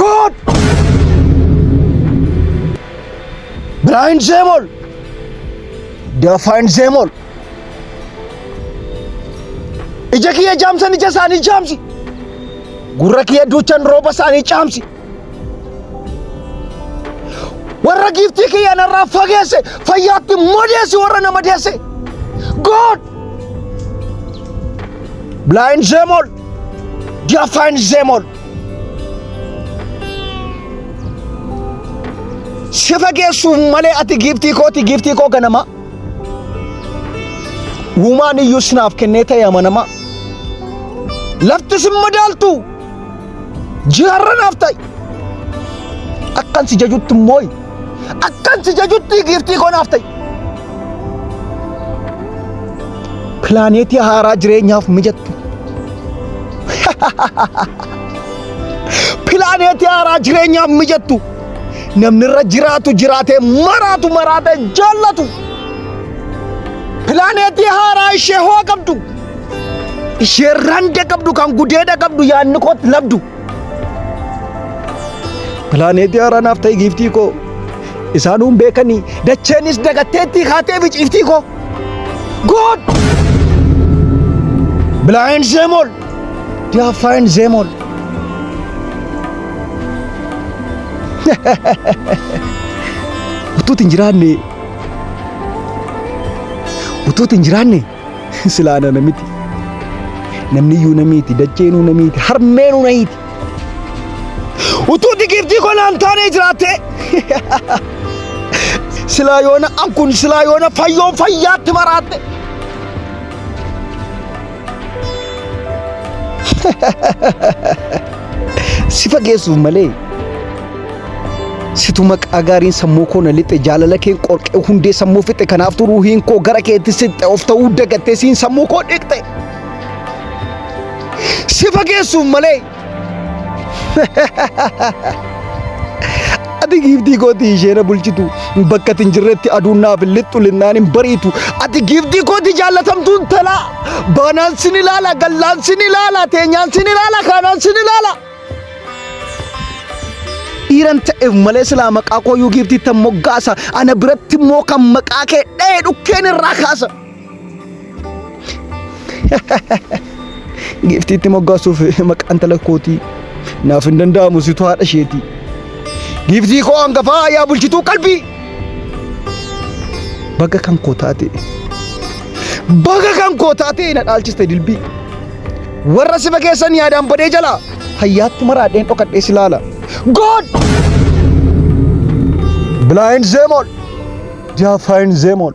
God! Blind them all. Deafened them all. Ija kiyya jaamsan ija isaanii jaamsi. Gurra kiyya duuchan rooba isaanii caamsi. Warra giiftii kiyya narraa fageesse fayyaatti madeessi warra nama deesse. God! Blind them all. Deafened them all. Si fageessuuf malee ati giiftii koo ganama. Uumaan iyyuu sinaaf kennee ta'e amanama. Lafti sin madaaltu jaarra naaf ta'i. Akkan si jajutti mooyi. Akkan si jajutti giiftii koo naaf ta'i. Pilaaneetii haaraa jireenyaaf mijattu. Pilaaneetii haaraa jireenyaaf mijattu. Namni irra jiraatu jiraatee maraatee jaallatu. Pilaaneetii haaraa ishee hoo qabdu. Ishee rande qabdu kan gudeeda qabdu yaadni kootti labdu. Pilaaneetii haaraa naaf ta'i giiftii koo. Isaanuun beekanii dacheenis dagatteetti haatee biciiftii koo. God! Blind them all. Deafened them all. Utuutti hin jiraanne silaana namiti. Namni iyyuu namiiti, dacheenuu namiiti, harmeenuu namiiti. Utuutti giiftii koo naan taanee jiraatte. Silaa yoona ankun silaa yoona fayyoon fayyaatti maraatte. Si fageessuuf malee. Situ maqaa gaariin sammuu koo na lixe jaalala keen qorqee hundee sammuu fixe kanaaf ruuhiin koo gara keetti sitte of ta'uu dagattee siin sammuu koo dhiqxe. Si fageessuuf malee. Ati giiftii kooti ishee na bulchitu bakka ati hin jirretti aduun naaf hin lixxu linnaan hin bariitu. Ati giiftii kooti jaallatamtuun talaa baanaan sin ilaala gallaan sin ilaala teenyaan sin ilaala kaanaan sin ilaala. Dhiiran ta'eef malee silaa maqaa koo yoo giiftiitti moggaasa ana biratti immoo kan maqaa kee dha'ee dhukkeen irraa kaasa. Giiftiitti moggaasuuf maqaan tala kootii naaf hin danda'amu situ haadha isheeti. Giiftii koo hangafaa yaa bulchituu qalbii. Baga kan koo taate na dhaalchiste dilbii. Warra si fageessan yaadaan badee jala hayyaatti maraadheen dhokadhee si laala. God! Blind them all. Deafened them all.